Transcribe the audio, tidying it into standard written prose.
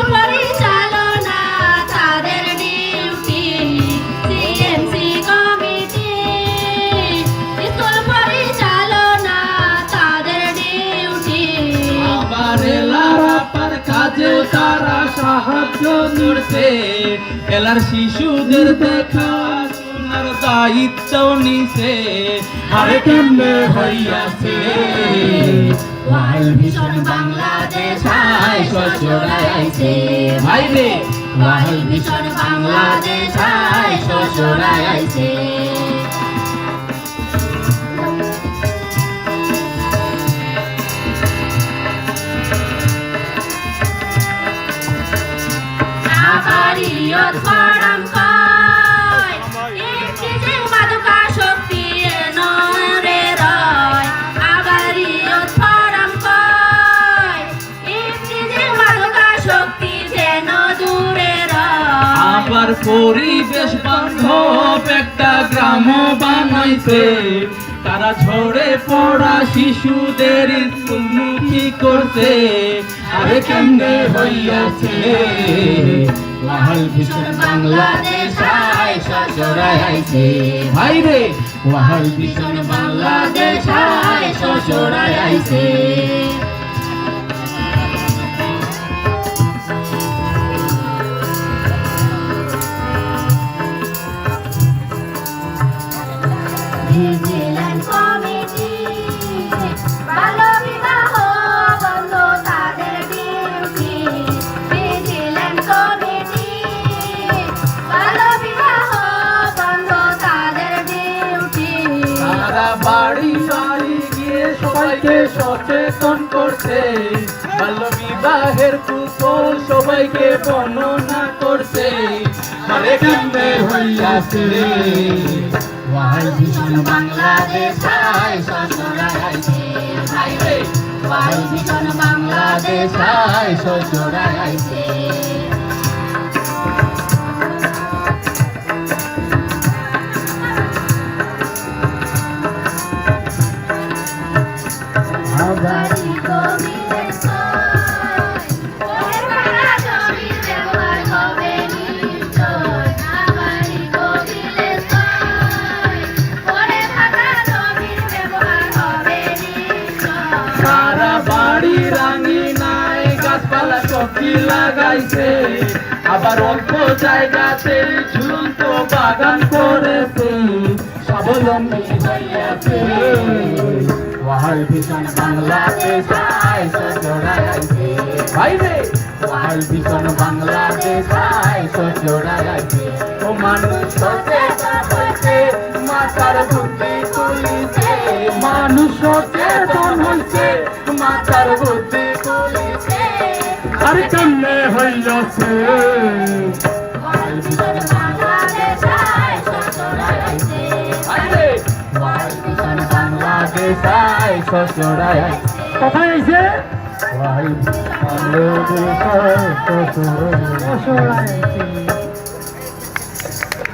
School পরিচালনা তাদের duty, CMC committee school পরিচালনা তাদের ডিউটি। আবার এলার কাজে তারা সাহায্য করছে, এলার শিশুদের দেখা শোনার দায়িত্ব নিছে। আরে কেমনে হইয়াছে ওয়ার্ল্ড ভিশন বাংলাদেশ আয় শস্যরাই আইছে, ভাই রে ওয়ার্ল্ড ভিশন বাংলাদেশ আয় শস্যরাই আইছে। আবারিয়ত ফারাম কয় ইফতিজিং মাদকা শক্তি নরে রয়। আবারিয়ত ফারাম কয় ইফতিজিং মাদকা শক্তি যেন দূরে রয়। আবার পরিবেশ বান্ধব একটা গ্রাম বানাইছে, তারা ঝরে পড়া শিশুদের স্কুলমুখী করছে। আরে কেমনে হইয়াছে ওয়ার্ল্ড ভিশন বাংলাদেশ আয় শস্যরাই আইছে, ভাই রে ওয়ার্ল্ড ভিশন বাংলাদেশ আয় শস্যরাই আইছে। ভিজিল্যান্স কমিটি বাল্য বিবাহ বন্ধ তাদের ডিউটি, ভিজিল্যান্স কমিটি বাল্য বিবাহ বন্ধ তাদের ডিউটি। তারা বাড়ি বাড়ি গিয়ে সবাইকে সচেতন করছে, বাল্য বিবাহের কুফল সবাইকে বর্ণনা করছে। আরে কেমনে হইয়াছে ওয়ার্ল্ড ভিশন বাংলাদেশ আয় শস্যরাই আইছে, ভাই রে ওয়ার্ল্ড ভিশন বাংলাদেশ আয় শস্যরাই আইছে। আবারি কবিরের ছয়, ওরে বাংলা জমির ব্যবহার হবে নিশ্চয়। আবারি কবিরের ছয়, ওরে বাংলা জমির ব্যবহার হবে নিশ্চয়। সারা বাড়ি রাঙিনায় গাছপালা সবজি লাগাইছে, আবার অল্প জায়গাতে ঝুলন্ত বাগান করেছে। স্বাবলম্বী হইয়াছে ওয়ার্ল্ড ভিশন বাংলাদেশ আয় শস্যরাই আইছে, ভাই রে ওয়ার্ল্ড ভিশন বাংলাদেশ আয় শস্যরাই আইছে। ও মানুষ সচেতন হইছে, মাথার বুদ্ধি খুলিছে, মানুষ সচেতন হইছে, মাথার বুদ্ধি খুলিছে। আরে কেমনে হইয়াছে ওয়ার্ল্ড ভিশন বাংলাদেশ আয় শস্যরাই আইছে, ভাই রে ওয়ার্ল্ড ভিশন বাংলাদেশ আয় শস্যরাই আইছে। কোথায় আইছে ওয়ার্ল্ড বাংলাদেশ আয় শস্যরাই আইছে।